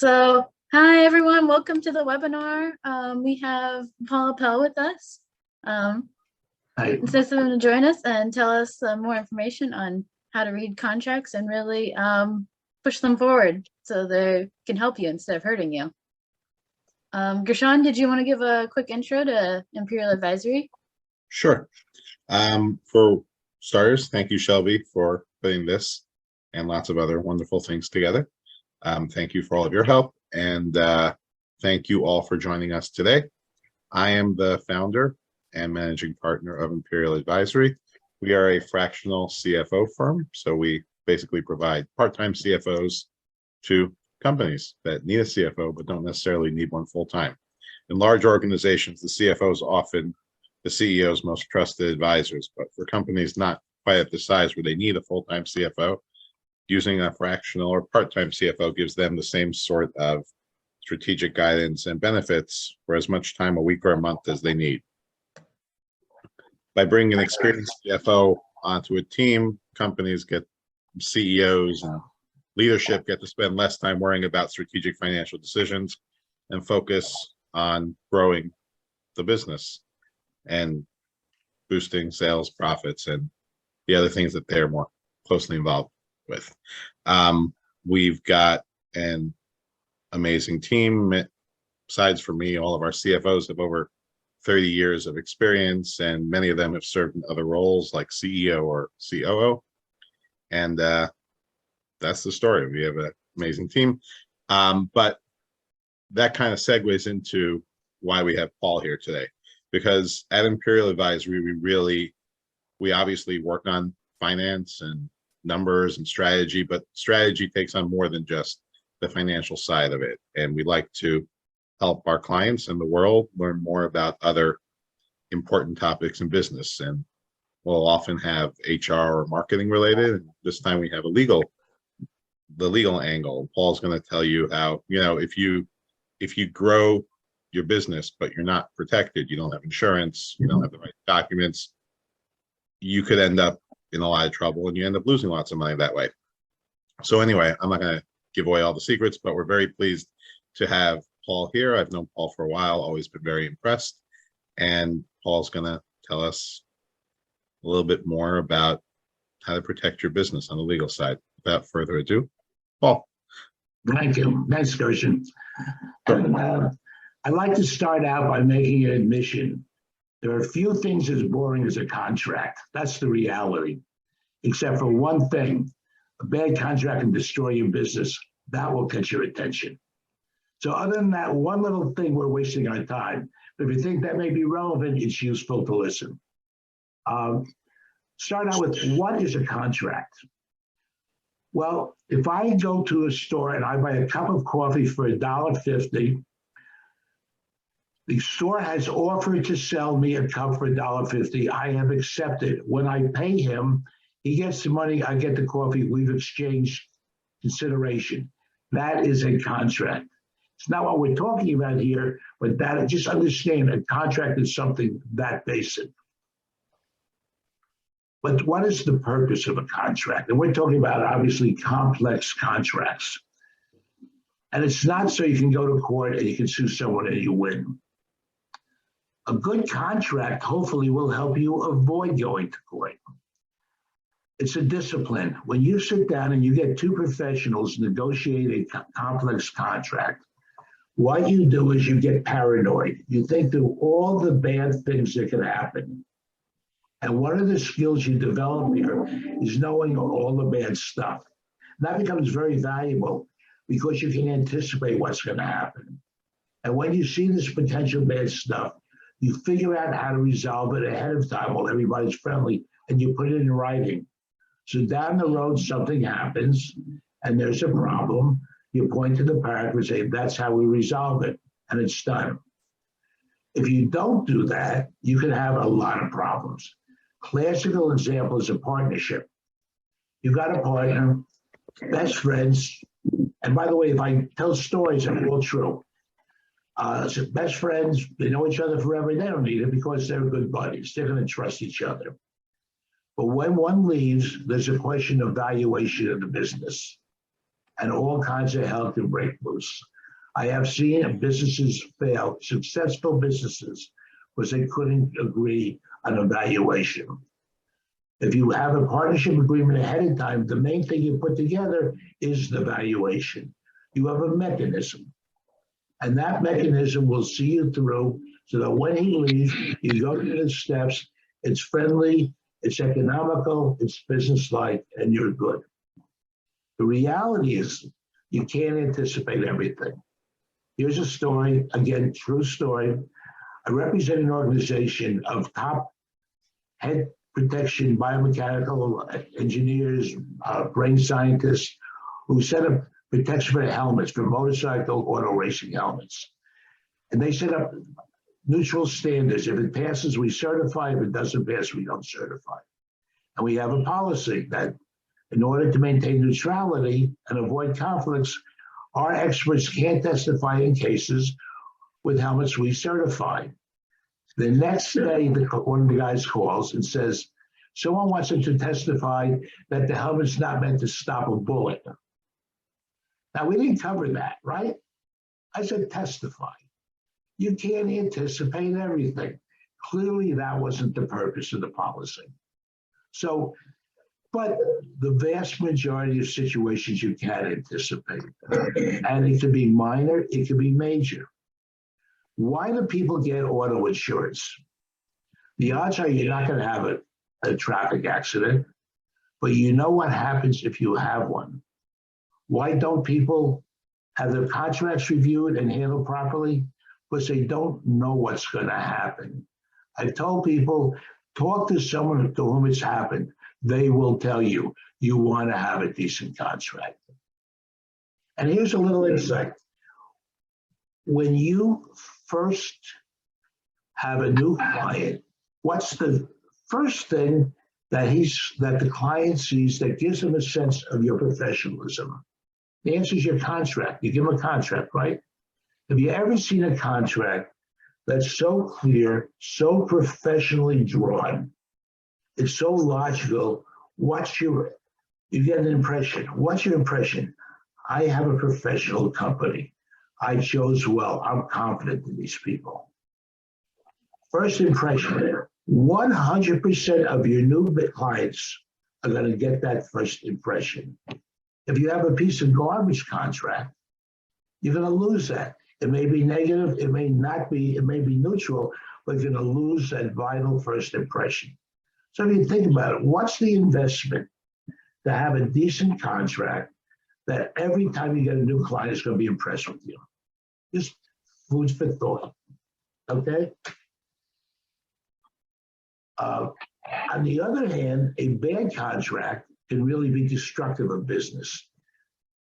Hi everyone, welcome to the webinar. We have Paul Appel with us. It's nice of him to join us and tell us some more information on how to read contracts and really push them forward so they can help you instead of hurting you. Gershon, did you want to give a quick intro to Imperial Advisory? Sure. For starters, thank you, Shelby, for putting this and lots of other wonderful things together. Thank you for all of your help, and thank you all for joining us today. I am the founder and managing partner of Imperial Advisory. We are a fractional CFO firm, so we basically provide part-time CFOs to companies that need a CFO but don't necessarily need one full-time. In large organizations, the CFO is often the CEO's most trusted advisors, but for companies not quite at the size where they need a full-time CFO, using a fractional or part-time CFO gives them the same sort of strategic guidance and benefits for as much time a week or a month as they need. By bringing an experienced CFO onto a team, companies get CEOs and leadership get to spend less time worrying about strategic financial decisions and focus on growing the business and boosting sales, profits, and the other things that they're more closely involved with. We've got an amazing team. Besides for me, all of our CFOs have over 30 years of experience, and many of them have served in other roles like CEO or COO. And that's the story. We have an amazing team. But that kind of segues into why we have Paul here today, because at Imperial Advisory, we obviously work on finance and numbers and strategy, but strategy takes on more than just the financial side of it. And we like to help our clients and the world learn more about other important topics in business. And we'll often have HR or marketing related. And this time we have the legal angle. Paul's going to tell you how, if you grow your business, but you're not protected, you don't have insurance, you don't have the right documents, you could end up in a lot of trouble and you end up losing lots of money that way. So anyway, I'm not going to give away all the secrets, but we're very pleased to have Paul here. I've known Paul for a while, always been very impressed. And Paul's going to tell us a little bit more about how to protect your business on the legal side. Without further ado, Paul. Thank you. Thanks, Gershon. I'd like to start out by making an admission. There are few things as boring as a contract. That's the reality. Except for one thing, a bad contract can destroy your business. That will catch your attention. So other than that one little thing, we're wasting our time. But if you think that may be relevant, it's useful to listen. Start out with, what is a contract? Well, if I go to a store and I buy a cup of coffee for $1.50, the store has offered to sell me a cup for $1.50. I have accepted. When I pay him, he gets the money, I get the coffee, we've exchanged consideration. That is a contract. It's not what we're talking about here, but that, just understand, a contract is something that basic. But what is the purpose of a contract? And we're talking about, obviously, complex contracts. And it's not so you can go to court and you can sue someone and you win. A good contract hopefully will help you avoid going to court. It's a discipline. When you sit down and you get two professionals negotiate a complex contract, what you do is you get paranoid. You think through all the bad things that could happen. And one of the skills you develop here is knowing all the bad stuff. That becomes very valuable because you can anticipate what's going to happen. And when you see this potential bad stuff, you figure out how to resolve it ahead of time while everybody's friendly, and you put it in writing. So down the road, something happens, and there's a problem. You point to the paragraph and say, that's how we resolve it, and it's done. If you don't do that, you can have a lot of problems. Classical example is a partnership. You've got a partner, best friends, and by the way, if I tell stories, they're all true. So best friends, they know each other forever. They don't need it because they're good buddies. They're going to trust each other. But when one leaves, there's a question of valuation of the business. and all kinds of hell can break loose. I have seen businesses fail, successful businesses, because they couldn't agree on a valuation. If you have a partnership agreement ahead of time, the main thing you put together is the valuation. You have a mechanism, and that mechanism will see you through so that when he leaves, you go through the steps, it's friendly, it's economical, it's business-like, and you're good. The reality is you can't anticipate everything. Here's a story, again, true story. I represent an organization of top head protection biomechanical engineers, brain scientists who set up protection for helmets, for motorcycle auto racing helmets. And they set up neutral standards. If it passes, we certify. If it doesn't pass, we don't certify. And we have a policy that in order to maintain neutrality and avoid conflicts, our experts can't testify in cases with helmets we certify. The next day, one of the guys calls and says, someone wants him to testify that the helmet's not meant to stop a bullet. Now, we didn't cover that, right? I said testify. You can't anticipate everything. Clearly, that wasn't the purpose of the policy. So, but the vast majority of situations you can anticipate. And it could be minor, it could be major. Why do people get auto insurance? The odds are you're not going to have a traffic accident, but you know what happens if you have one. Why don't people have their contracts reviewed and handled properly? Because they don't know what's going to happen. I've told people, talk to someone to whom it's happened. They will tell you, you want to have a decent contract. And here's a little insight. When you first have a new client, what's the first thing that the client sees that gives them a sense of your professionalism? The answer is your contract. You give them a contract, right? Have you ever seen a contract that's so clear, so professionally drawn, it's so logical? You get an impression. What's your impression? I have a professional company. I chose well. I'm confident in these people. First impression, 100% of your new clients are going to get that first impression. If you have a piece of garbage contract, you're going to lose that. It may be negative, it may not be, it may be neutral, but you're going to lose that vital first impression. So if you think about it, what's the investment to have a decent contract that every time you get a new client is going to be impressed with you? Just food for thought, okay? On the other hand, a bad contract can really be destructive of business.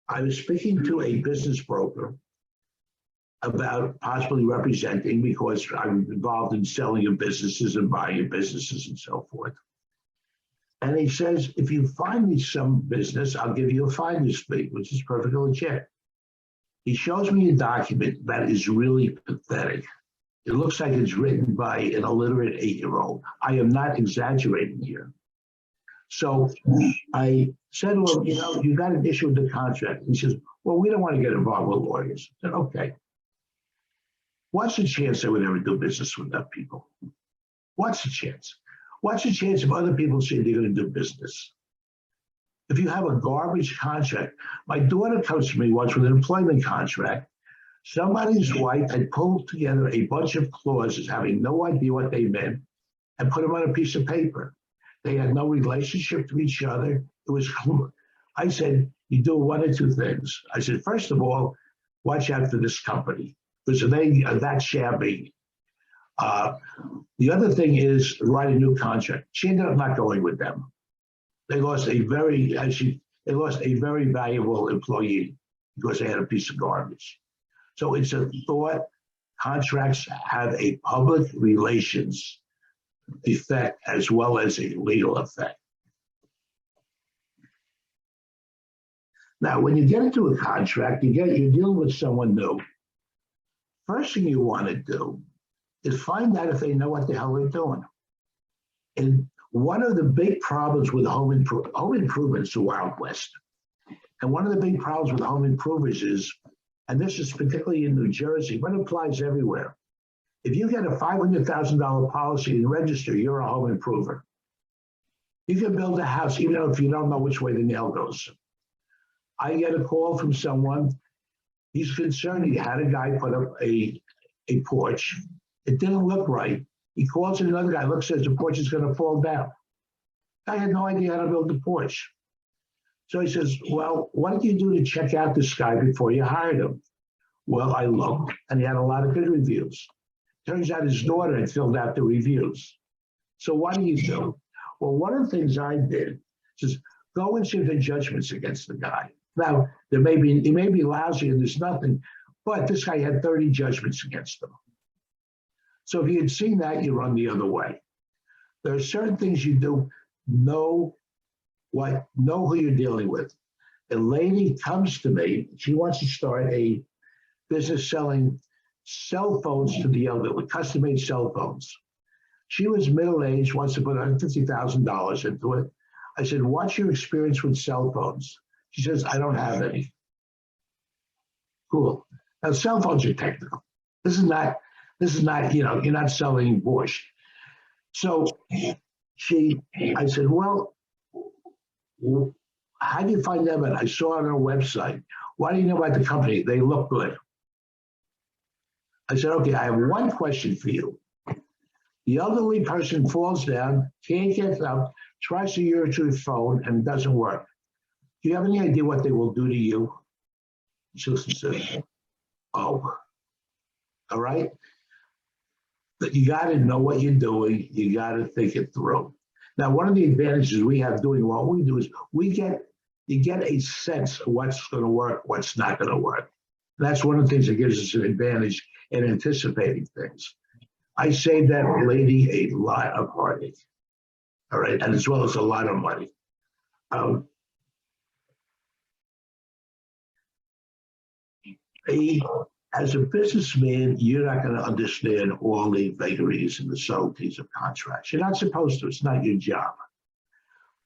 I was speaking to a business broker about possibly representing, because I'm involved in selling of businesses and buying of businesses and so forth. And he says, if you find me some business, I'll give you a finder's fee, which is perfectly legit. He shows me a document that is really pathetic. It looks like it's written by an illiterate 8-year-old. I am not exaggerating here. So I said to him, you got an issue with the contract. He says, well, we don't want to get involved with lawyers. I said, okay. What's the chance I would ever do business with that people? What's the chance? What's the chance of other people saying they're going to do business? If you have a garbage contract, my daughter comes to me once with an employment contract. Somebody's wife had pulled together a bunch of clauses, having no idea what they meant, and put them on a piece of paper. They had no relationship to each other. It was, I said, you do one or two things. I said, first of all, watch out for this company, because they are that shabby. The other thing is write a new contract. She ended up not going with them. They lost a very valuable employee because they had a piece of garbage. So it's a thought. Contracts have a public relations effect as well as a legal effect. Now, when you get into a contract, you're dealing with someone new. First thing you want to do is find out if they know what the hell they're doing. And one of the big problems with home improvements, the Wild West. And one of the big problems with home improvers is, and this is particularly in New Jersey, but it applies everywhere. If you get a $500,000 policy and register, you're a home improver. You can build a house even if you don't know which way the nail goes. I get a call from someone, he's concerned he had a guy put up a porch. It didn't look right. He calls in another guy, looks, says the porch is gonna fall down. I had no idea how to build the porch. So he says, well, what did you do to check out this guy before you hired him? Well, I looked and he had a lot of good reviews. Turns out his daughter had filled out the reviews. So what do you do? Well, one of the things I did is go and see the judgments against the guy. Now, he may be lousy and there's nothing, but this guy had 30 judgments against him. So if you had seen that, you run the other way. There are certain things you do, know who you're dealing with. A lady comes to me, she wants to start a business selling cell phones to the elderly, custom-made cell phones. She was middle-aged, wants to put $150,000 into it. I said, what's your experience with cell phones? She says, I don't have any. Cool. Now, cell phones are technical. This is not, you're not selling Borscht. So I said, well, how do you find them? And I saw on her website. Why do you know about the company? They look good. I said, okay, I have one question for you. The elderly person falls down, can't get up, tries to use your phone, and it doesn't work. Do you have any idea what they will do to you? She says, oh, all right. But you got to know what you're doing. You got to think it through. Now, one of the advantages we have doing what we do is you get a sense of what's going to work, what's not going to work. And that's one of the things that gives us an advantage in anticipating things. I saved that lady a lot of heartache, all right, and as well as a lot of money. As a businessman, you're not going to understand all the vagaries and the subtleties of contracts. You're not supposed to. It's not your job.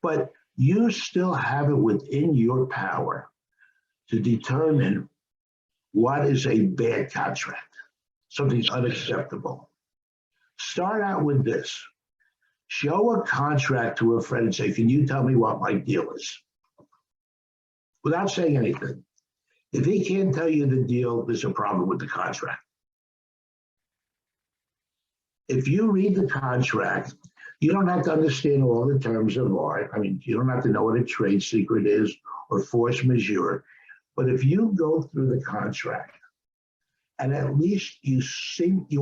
But you still have it within your power to determine what is a bad contract, something unacceptable. Start out with this. Show a contract to a friend and say, can you tell me what my deal is? Without saying anything. If he can't tell you the deal, there's a problem with the contract. If you read the contract, you don't have to understand all the terms of art. I mean, you don't have to know what a trade secret is or force majeure. But if you go through the contract and at least you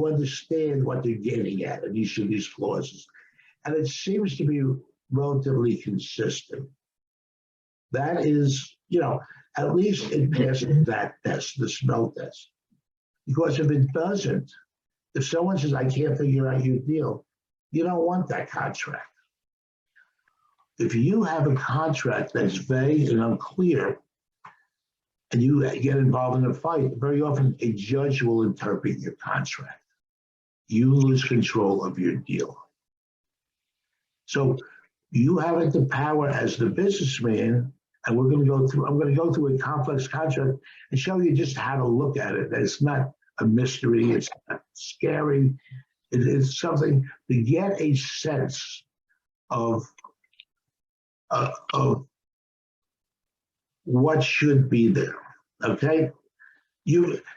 understand what they're getting at in each of these clauses, and it seems to be relatively consistent, that is, at least it passes that test, the smell test. Because if it doesn't, if someone says, I can't figure out your deal, you don't want that contract. If you have a contract that's vague and unclear, and you get involved in a fight, very often a judge will interpret your contract. You lose control of your deal. So you have the power as the businessman, and I'm going to go through a complex contract and show you just how to look at it. It's not a mystery, it's not scary. It's something to get a sense of what should be there, okay?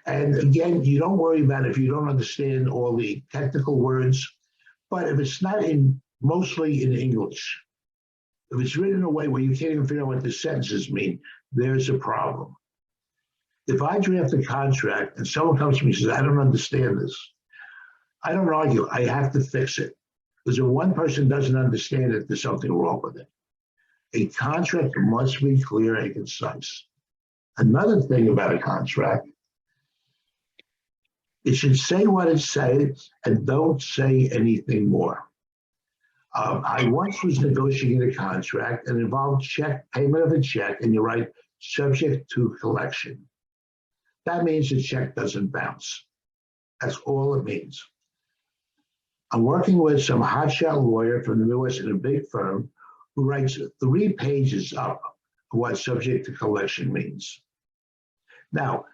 And again, you don't worry about it if you don't understand all the technical words, but if it's not mostly in English, if it's written in a way where you can't even figure out what the sentences mean, there's a problem. If I draft a contract and someone comes to me and says, I don't understand this, I don't argue, I have to fix it. Because if one person doesn't understand it, there's something wrong with it. A contract must be clear and concise. Another thing about a contract, it should say what it says and don't say anything more. I once was negotiating a contract and involved payment of a check, and you write subject to collection. That means the check doesn't bounce. That's all it means. I'm working with some hotshot lawyer from the Midwest in a big firm who writes 3 pages up what subject to collection means. Now,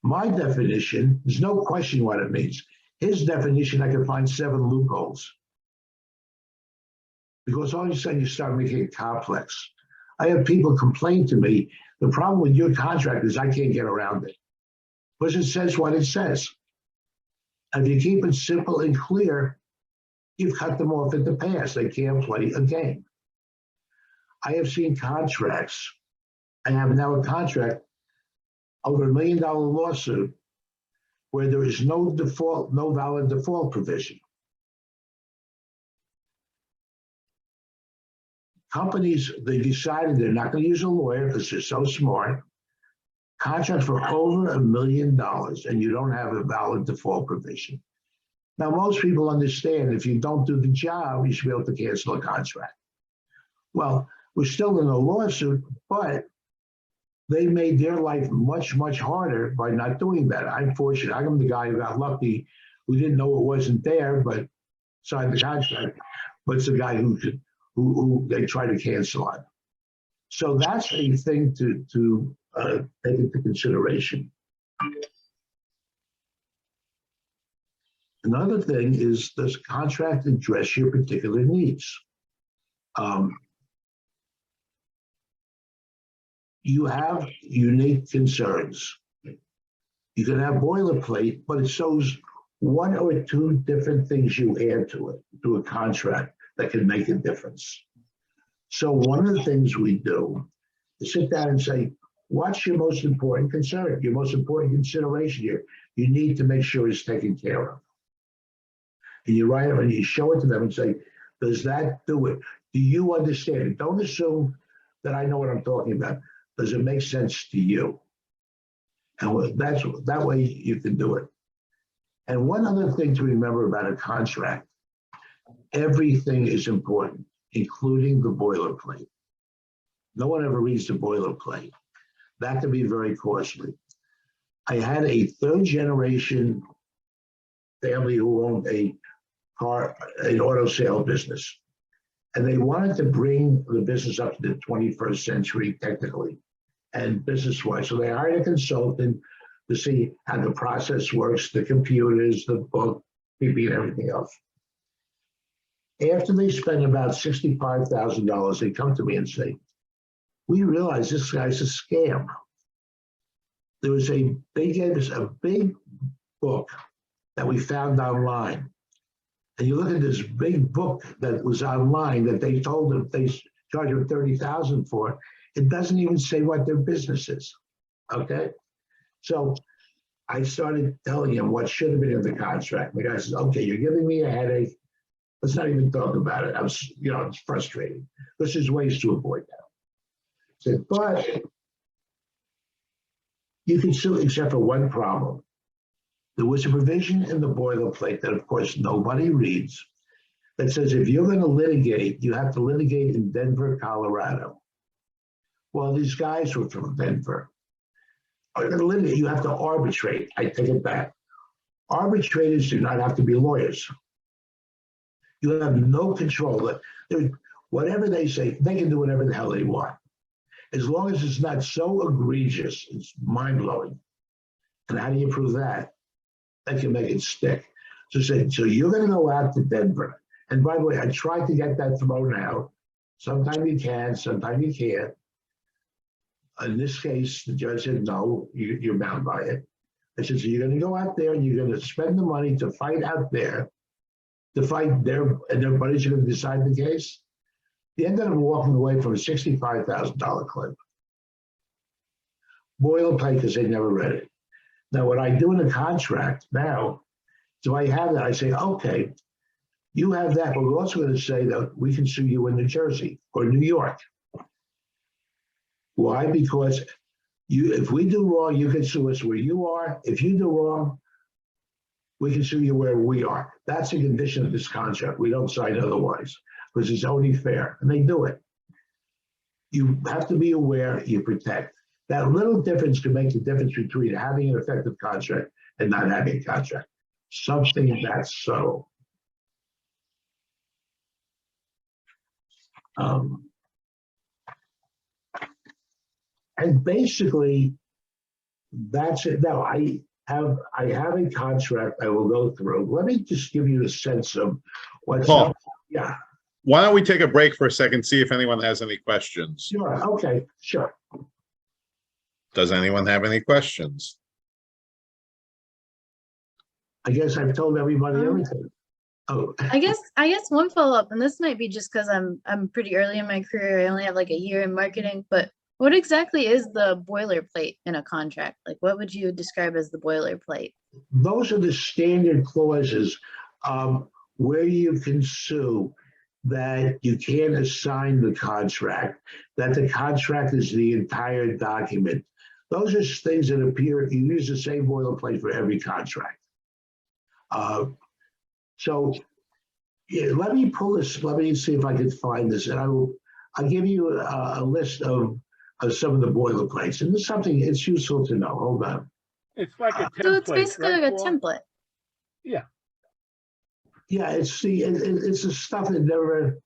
my definition, there's no question what it means. His definition, I can find 7 loopholes. Because all of a sudden you start making it complex. I have people complain to me, the problem with your contract is I can't get around it. Because it says what it says. And if you keep it simple and clear, you've cut them off at the pass. They can't play a game. I have seen contracts. I have now a contract over $1 million lawsuit where there is no default, no valid default provision. Companies, they decided they're not going to use a lawyer because they're so smart. Contract for over $1 million and you don't have a valid default provision. Now, most people understand if you don't do the job, you should be able to cancel a contract. Well, we're still in a lawsuit, but they made their life much, much harder by not doing that. I'm fortunate. I'm the guy who got lucky, who didn't know it wasn't there, but signed the contract. But it's the guy who they try to cancel on. So that's a thing to take into consideration. Another thing is, does contract address your particular needs? You have unique concerns. You can have boilerplate, but it shows 1 or 2 different things you add to it, to a contract that can make a difference. So one of the things we do is sit down and say, what's your most important concern, your most important consideration here? You need to make sure it's taken care of. And you write it and you show it to them and say, does that do it? Do you understand it? Don't assume that I know what I'm talking about. Does it make sense to you? And that way you can do it. And one other thing to remember about a contract, everything is important, including the boilerplate. No one ever reads the boilerplate. That can be very costly. I had a 3rd generation family who owned an auto sale business. And they wanted to bring the business up to the 21st century technically and business-wise. So they hired a consultant to see how the process works, the computers, the book, PP, and everything else. After they spent about $65,000, they come to me and say, we realize this guy's a scam. They gave us a big book that we found online. And you look at this big book that was online that they told them they charged them $30,000 for. It doesn't even say what their business is. Okay, so I started telling him what should have been in the contract. The guy says, "Okay, you're giving me a headache. Let's not even talk about it." It's frustrating. There's ways to avoid that. I said, but you can sue except for one problem. There was a provision in the boilerplate that, of course, nobody reads that says if you're going to litigate, you have to litigate in Denver, Colorado. Well, these guys were from Denver. Are going to litigate, you have to arbitrate. I take it back. Arbitrators do not have to be lawyers. You have no control. Whatever they say, they can do whatever the hell they want. As long as it's not so egregious, it's mind-blowing. And how do you prove that? They can make it stick. So you're going to go out to Denver. And by the way, I tried to get that thrown out. Sometimes you can, sometimes you can't. In this case, the judge said, no, you're bound by it. I said, so you're going to go out there and you're going to spend the money to fight out there, to fight and their buddies are going to decide the case. They ended up walking away from a $65,000 claim. Boilerplate because they never read it. Now, what I do in a contract now, so I have that. I say, okay, you have that, but we're also going to say that we can sue you in New Jersey or New York. Why? Because if we do wrong, you can sue us where you are. If you do wrong, we can sue you where we are. That's a condition of this contract. We don't sign otherwise because it's only fair, and they do it. You have to be aware, you protect. That little difference can make the difference between having an effective contract and not having a contract. Something that's subtle. And basically, that's it. Now, I have a contract I will go through. Let me just give you a sense of what's Paul. up. Yeah, Why don't we take a break for a second, see if anyone has any questions? sure. Okay, sure. Does anyone have any questions? I guess I've told everybody everything. Oh, I guess one follow-up, and this might be just because I'm pretty early in my career. I only have like a year in marketing, but what exactly is the boilerplate in a contract? Like, what would you describe as the boilerplate? those are the standard clauses where you can sue, that you can't assign the contract, that the contract is the entire document. Those are things that appear, you use the same boilerplate for every contract. So yeah, let me pull this, let me see if I can find this, and I'll give you a list of some of the boilerplates. And this is something, it's useful to know. Hold on. It's like a template. So it's basically right, like a Paul? template. Yeah. Yeah, it's the stuff that never,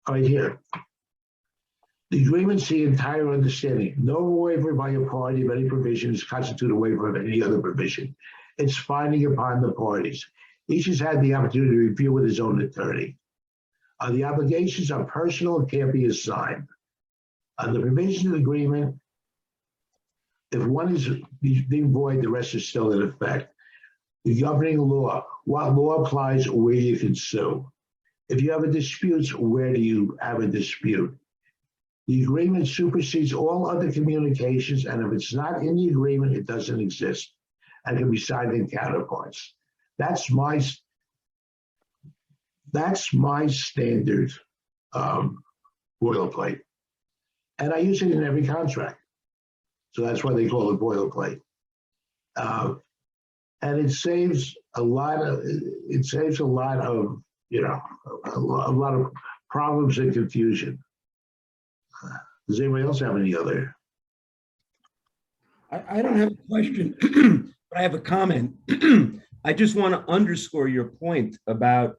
right here. The agreement's the entire understanding. No waiver by a party of any provisions constitute a waiver of any other provision. It's binding upon the parties. Each has had the opportunity to review with his own attorney. The obligations are personal and can't be assigned. The provisions of the agreement, if one is deemed void, the rest is still in effect. The governing law, what law applies, where you can sue. If you have a dispute, where do you have a dispute? The agreement supersedes all other communications, and if it's not in the agreement, it doesn't exist and can be signed in counterparts. That's my standard boilerplate. And I use it in every contract. So that's why they call it boilerplate. And it saves a lot of, you know, a lot of problems and confusion. Does anybody else have any other? I don't have a question, but I have a comment. I just want to underscore your point about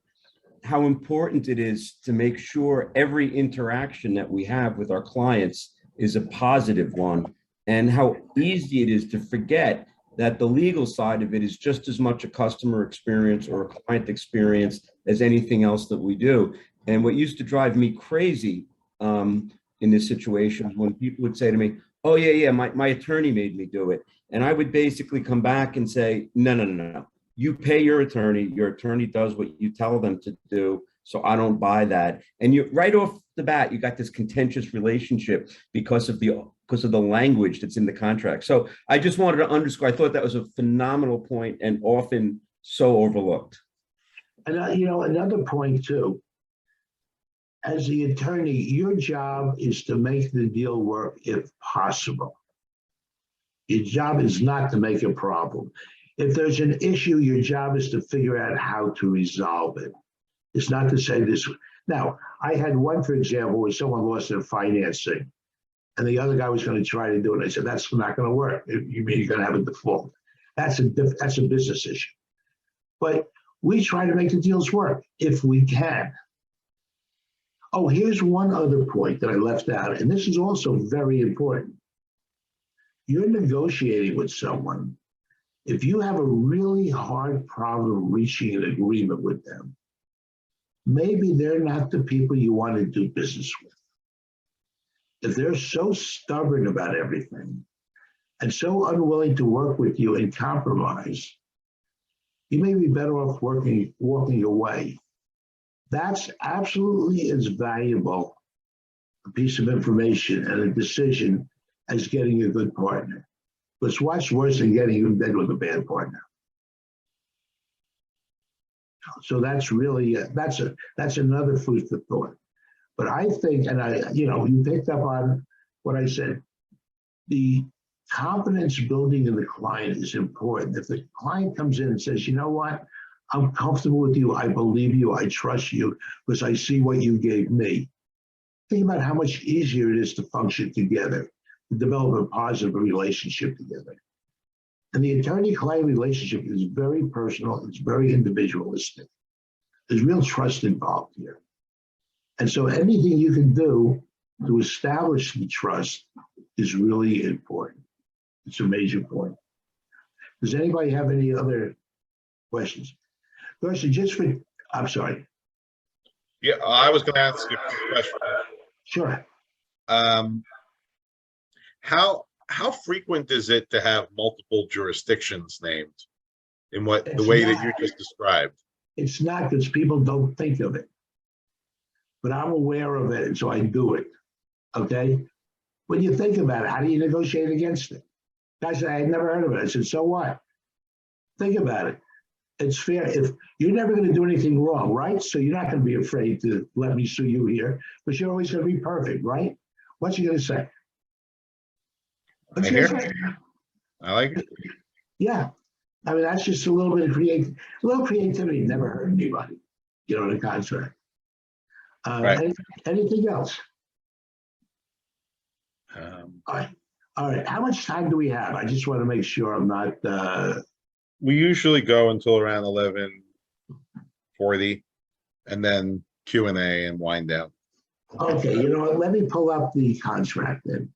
how important it is to make sure every interaction that we have with our clients is a positive one, and how easy it is to forget that the legal side of it is just as much a customer experience or a client experience as anything else that we do. And what used to drive me crazy in this situation when people would say to me, oh yeah, my attorney made me do it. And I would basically come back and say, no. You pay your attorney does what you tell them to do. So I don't buy that. And you right off the bat, you got this contentious relationship because of the language that's in the contract. So I just wanted to underscore, I thought that was a phenomenal point and often so overlooked. And you know, another point too, as the attorney, your job is to make the deal work if possible. Your job is not to make a problem. If there's an issue, your job is to figure out how to resolve it. It's not to say this. Now, I had one, for example, where someone lost their financing and the other guy was going to try to do it. I said, that's not going to work. You mean you're going to have a default? That's a business issue. But we try to make the deals work if we can. Oh, here's one other point that I left out, and this is also very important. You're negotiating with someone. If you have a really hard problem reaching an agreement with them, maybe they're not the people you want to do business with. If they're so stubborn about everything and so unwilling to work with you and compromise, you may be better off walking away. That's absolutely as valuable a piece of information and a decision as getting a good partner. But what's worse than getting in bed with a bad partner? So that's really that's another food for thought. But I think, and you picked up on what I said. The confidence building in the client is important. If the client comes in and says, you know what, I'm comfortable with you, I believe you, I trust you, because I see what you gave me. Think about how much easier it is to function together, to develop a positive relationship together. And the attorney-client relationship is very personal, it's very individualistic. There's real trust involved here. And so anything you can do to establish the trust is really important. It's a major point. Does anybody have any other questions? Question, just for, I'm sorry. Yeah, I was gonna ask you a quick question. Sure. How frequent is it to have multiple jurisdictions named in the It's way that not. you just described? It's not because people don't think of it. But I'm aware of it, and so I do it. Okay? When you think about it, how do you negotiate against it? Guys, I had never heard of it. I said, so what? Think about it. It's fair. If you're never going to do anything wrong, right? So you're not going to be afraid to let me sue you here, but you're always going to be perfect, right? What's you going to say? I What's you hear. gonna say? I like it. Yeah. I mean, that's just a little bit of a little creativity never hurt anybody, in a contract. Right. Anything else? Um, All right. How much time do we have? I just want to make sure I'm not. we usually go until around 11:40, and then Q&A and wind down. Okay. You know what? Let me pull up the contract then.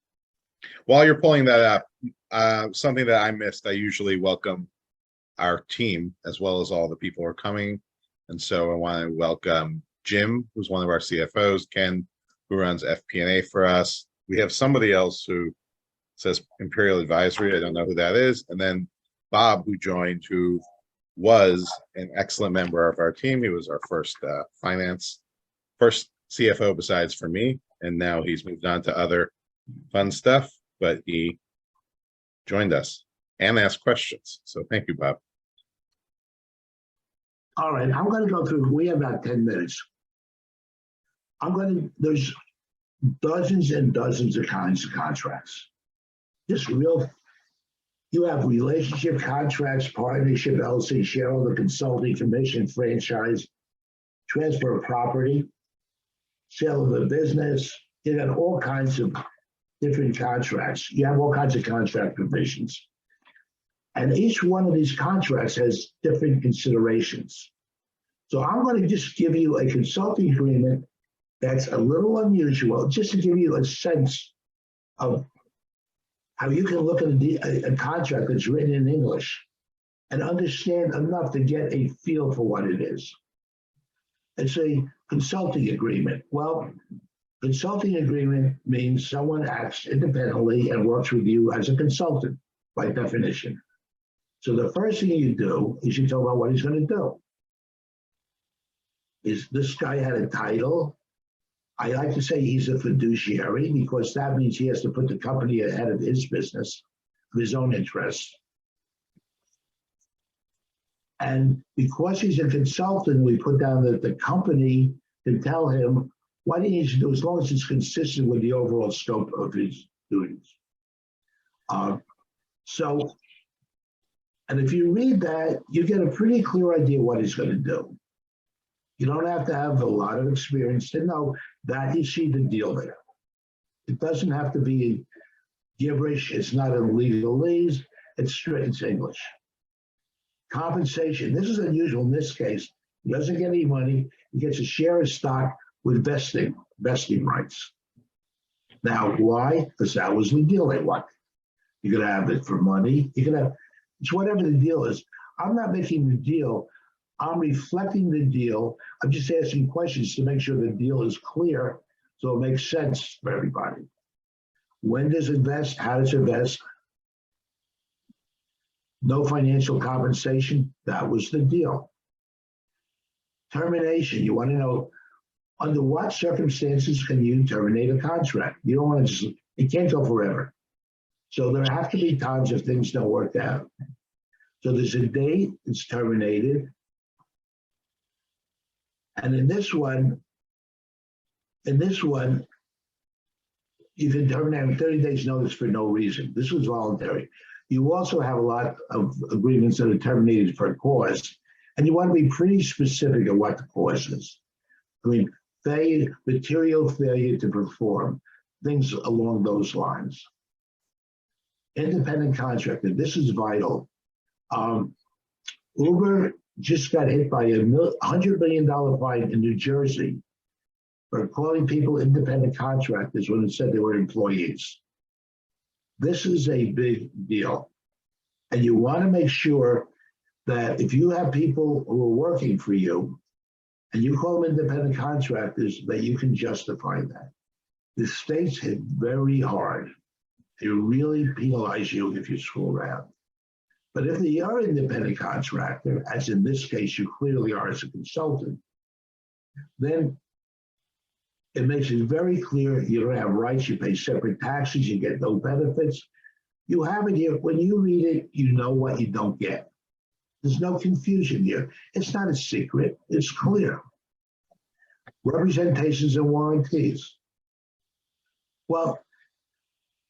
While you're pulling that up, something that I missed, I usually welcome our team as well as all the people who are coming. And so I want to welcome Jim, who's one of our CFOs, Ken, who runs FP&A for us. We have somebody else who says Imperial Advisory. I don't know who that is. And then Bob, who joined, who was an excellent member of our team. He was our first CFO besides for me. And now he's moved on to other fun stuff, but he joined us and asked questions. So thank you, Bob. All right. I'm going to go through. We have about 10 minutes. There's dozens and dozens of kinds of contracts. You have relationship contracts, partnership, LC, shareholder, consulting, commission, franchise, transfer of property, sale of the business. You got all kinds of different contracts. You have all kinds of contract provisions. And each one of these contracts has different considerations. So I'm going to just give you a consulting agreement that's a little unusual, just to give you a sense of how you can look at a contract that's written in English and understand enough to get a feel for what it is. It's a consulting agreement. Well, consulting agreement means someone acts independently and works with you as a consultant by definition. So the first thing you do is you talk about what he's going to do. Is this guy had a title? I like to say he's a fiduciary because that means he has to put the company ahead of his business, of his own interests. And because he's a consultant, we put down that the company can tell him what he needs to do as long as it's consistent with the overall scope of his duties. And if you read that, you get a pretty clear idea what he's going to do. You don't have to have a lot of experience to know that you see the deal there. It doesn't have to be gibberish. It's not in legalese. It's straight. It's English. Compensation. This is unusual in this case. He doesn't get any money. He gets a share of stock with vesting rights. Now, why? Because that was the deal they want. You could have it for money. You could have, it's whatever the deal is. I'm not making the deal. I'm reflecting the deal. I'm just asking questions to make sure the deal is clear so it makes sense for everybody. When does it vest? How does it vest? No financial compensation. That was the deal. Termination. You want to know under what circumstances can you terminate a contract? You don't want to just, it can't go forever. So there have to be times if things don't work out. So there's a date it's terminated. And in this one, you can terminate in 30 days notice for no reason. This was voluntary. You also have a lot of agreements that are terminated for a cause, and you want to be pretty specific of what the cause is. I mean, material failure to perform, things along those lines. Independent contractor, this is vital. Uber just got hit by $100 billion fine in New Jersey We're calling people independent contractors when it said they were employees. This is a big deal. And you want to make sure that if you have people who are working for you and you call them independent contractors, that you can justify that. The states hit very hard. They really penalize you if you screw around. But if you are an independent contractor, as in this case you clearly are as a consultant, then it makes it very clear you don't have rights, you pay separate taxes, you get no benefits. You have it here. When you read it, you know what you don't get. There's no confusion here. It's not a secret, it's clear. Representations and warranties. Well,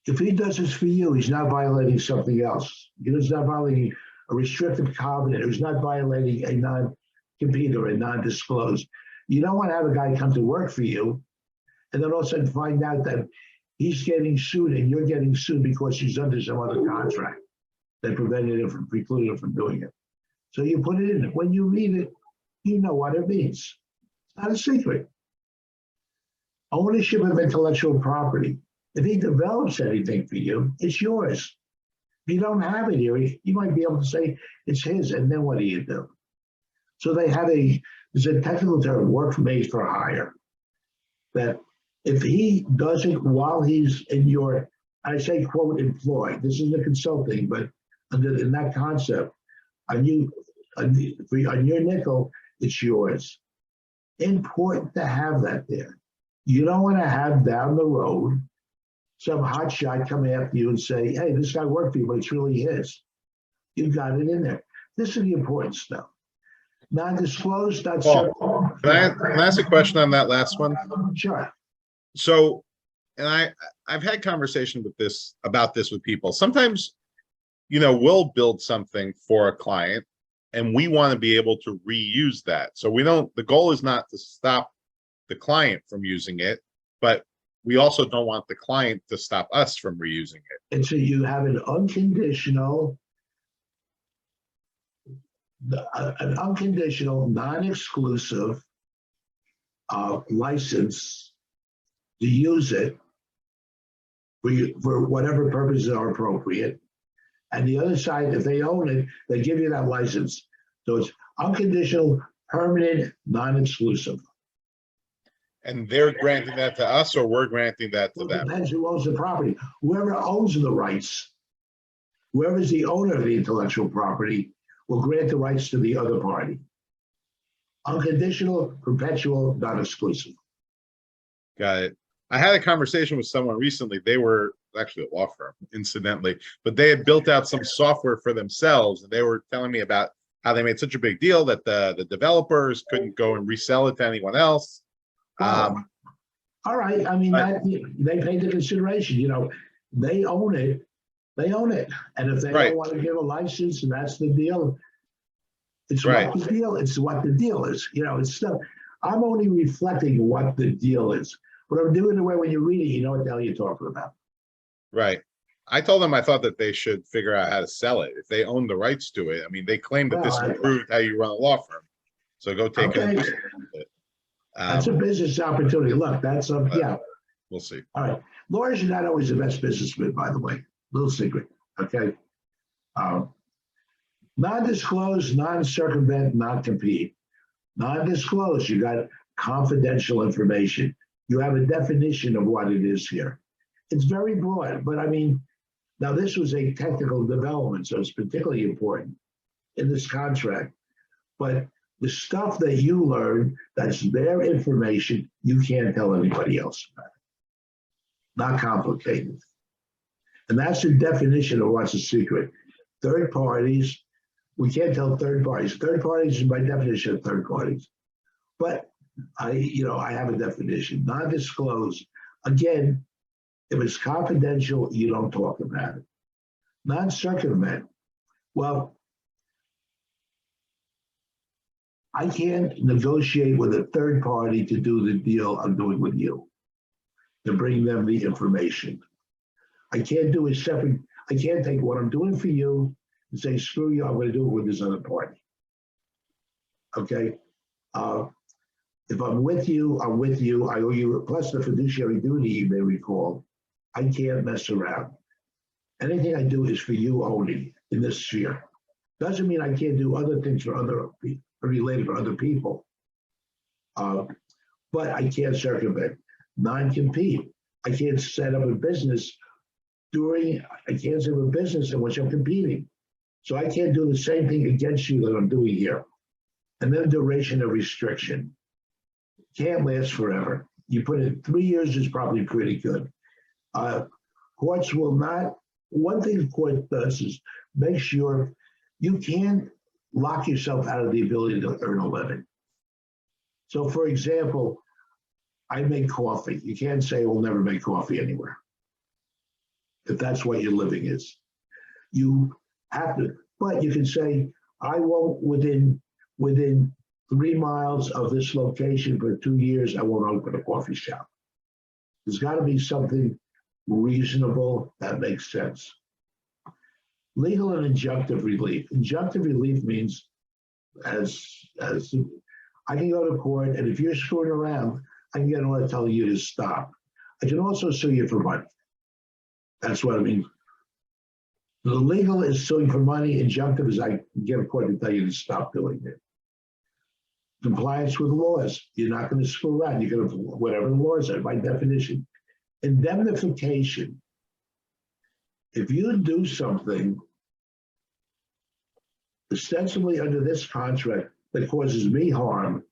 if he does this for you, he's not violating something else. He's not violating a restrictive covenant. He's not violating a non-compete or a non-disclose. You don't want to have a guy come to work for you and then all of a sudden find out that he's getting sued and you're getting sued because he's under some other contract that prevented him from, precluded him from doing it. So you put it in. When you read it, you know what it means. It's not a secret. Ownership of intellectual property. If he develops anything for you, it's yours. If you don't have it here, you might be able to say it's his, and then what do you do? So they have there's a technical term, work made for hire, that if he does it while he's in your, I say, quote, employed, this is a consulting, but in that concept, on your nickel, it's yours. Important to have that there. You don't want to have down the road some hotshot come after you and say, hey, this guy worked for you, but it's really his. You've got it in there. This is the important stuff. Non-disclosed, not certain. Can I ask a question on that last one? Sure. So, and I've had conversation about this with people. Sometimes, we'll build something for a client and we want to be able to reuse that. So the goal is not to stop the client from using it, but we also don't want the client to stop us from reusing it. And so you have an unconditional, non-exclusive license to use it for whatever purposes are appropriate. And the other side, if they own it, they give you that license. So it's unconditional, permanent, non-exclusive. And they're granting that to us, or we're granting that to It them? depends who owns the property. Whoever owns the rights, whoever's the owner of the intellectual property, will grant the rights to the other party. Unconditional, perpetual, non-exclusive. Got it. I had a conversation with someone recently. They were actually a law firm, incidentally, but they had built out some software for themselves, and they were telling me about how they made such a big deal that the developers couldn't go and resell it to anyone else. All right. I mean, they paid the consideration. They own it. They own it. And if they don't want to give a license, and that's the deal, it's what the deal. It's what the deal is. It's stuff. I'm only reflecting what the deal is. But I'm doing the way when you read it, you know what the hell you're talking about. Right. I told them I thought that they should figure out how to sell it if they own the rights to it. I mean, they claim that this improved how you run a law firm. So go take it. That's a business opportunity. Look, that's yeah. We'll see. All right. Lawyers are not always the best businessmen, by the way. Little secret. Okay. Non-disclose, non-circumvent, non-compete. Non-disclose, you got confidential information. You have a definition of what it is here. It's very broad, but I mean, now this was a technical development, so it's particularly important in this contract. But the stuff that you learn, that's their information, you can't tell anybody else about it. Not complicated. And that's the definition of what's a secret. Third parties, we can't tell third parties. Third parties is by definition of third parties. But I have a definition. Non-disclose, again, if it's confidential, you don't talk about it. Non-circumvent, well, I can't negotiate with a third party to do the deal I'm doing with you, to bring them the information. I can't do a separate, I can't take what I'm doing for you and say, screw you, I'm going to do it with this other party. Okay? If I'm with you, I'm with you. I owe you, plus the fiduciary duty, you may recall. I can't mess around. Anything I do is for you only in this sphere. Doesn't mean I can't do other things for other people, related to other people. But I can't circumvent. Non-compete. I can't set up a business I can't set up a business in which I'm competing. So I can't do the same thing against you that I'm doing here. And then duration of restriction. Can't last forever. You put it 3 years is probably pretty good. Courts will not, one thing the court does is make sure you can't lock yourself out of the ability to earn a living. So for example, I make coffee. You can't say we'll never make coffee anywhere. If that's what your living is. You have to, but you can say, I won't within 3 miles of this location for 2 years, I won't open a coffee shop. There's got to be something reasonable that makes sense. Legal and injunctive relief. Injunctive relief means as I can go to court, and if you're screwing around, I can get an order telling you to stop. I can also sue you for money. That's what I mean. The legal is suing for money. Injunctive is I can get a court to tell you to stop doing it. Compliance with laws. You're not going to screw around. You're going to, whatever the laws are, by definition. Indemnification. If you do something ostensibly under this contract that causes me harm,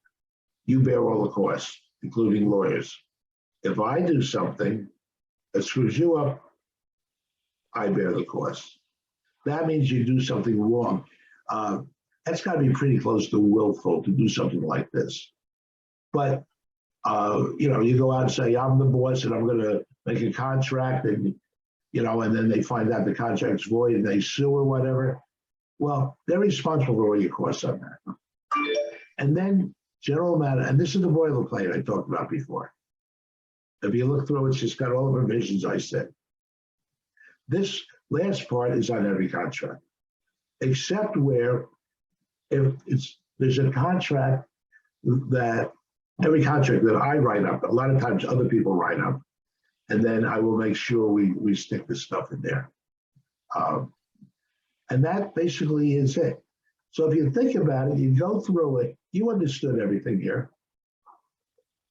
you bear all the costs, including lawyers. If I do something that screws you up, I bear the costs. That means you do something wrong. That's got to be pretty close to willful to do something like this. But you go out and say, I'm the boss and I'm going to make a contract, and and then they find out the contract's void and they sue or whatever. Well, they're responsible for all your costs on that. And then general matter, and this is the boilerplate I talked about before. If you look through, it's just got all the provisions I said. This last part is on every contract, except where there's a contract that every contract that I write up, a lot of times other people write up, and then I will make sure we stick this stuff in there. And that basically is it. So if you think about it, you go through it, you understood everything here.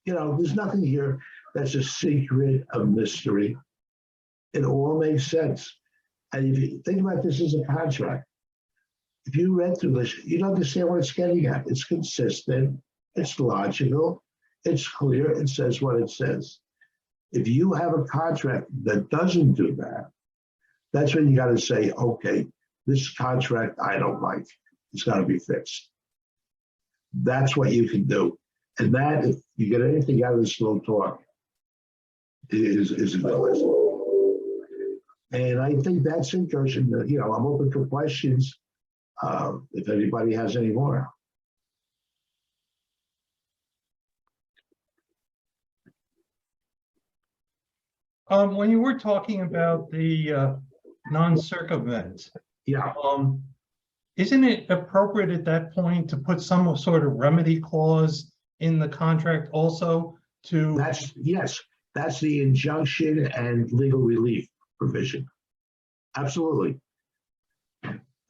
There's nothing here that's a secret of mystery. It all makes sense. And if you think about this as a contract, if you read through this, you'd understand what it's getting at. It's consistent, it's logical, it's clear, it says what it says. If you have a contract that doesn't do that, that's when you got to say, okay, this contract I don't like. It's got to be fixed. That's what you can do. And that, if you get anything out of this little talk, is a good lesson. And I think that's it, Gershon. I'm open for questions if anybody has any more. When you were talking about the non-circumvent, Yeah. Isn't it appropriate at that point to put some sort of remedy clause in the contract also to? That's the injunction and legal relief provision. Absolutely.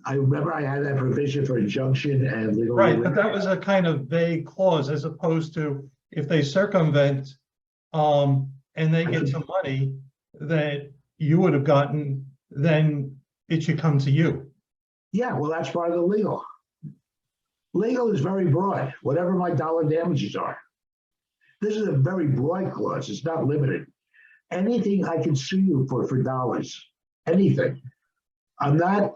I remember I had that provision for injunction and legal relief. Right, but that was a kind of vague clause as opposed to if they circumvent and they get some money that you would have gotten, then it should come to you. Yeah, well, that's part of the legal. Legal is very broad, whatever my dollar damages are. This is a very broad clause. It's not limited. Anything I can sue you for dollars, anything. I'm not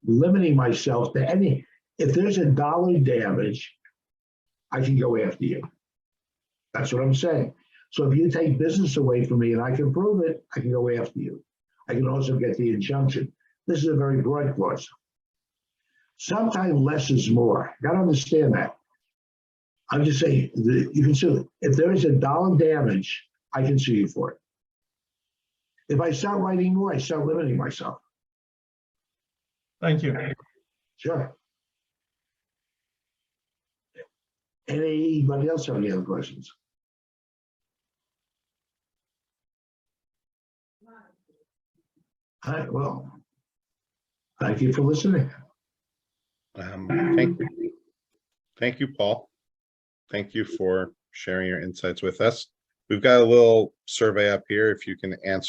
limiting myself to any. If there's a dollar damage, I can go after you. That's what I'm saying. So if you take business away from me and I can prove it, I can go after you. I can also get the injunction. This is a very broad clause. Sometimes less is more. You gotta understand that. I'm just saying, you can sue. If there is a dollar damage, I can sue you for it. If I start writing more, I start limiting myself. Thank you. Sure. Anybody else have any other questions? All right, well, thank you for listening. Thank you. Thank you, Paul. Thank you for sharing your insights with us. We've got a little survey up here. If you can answer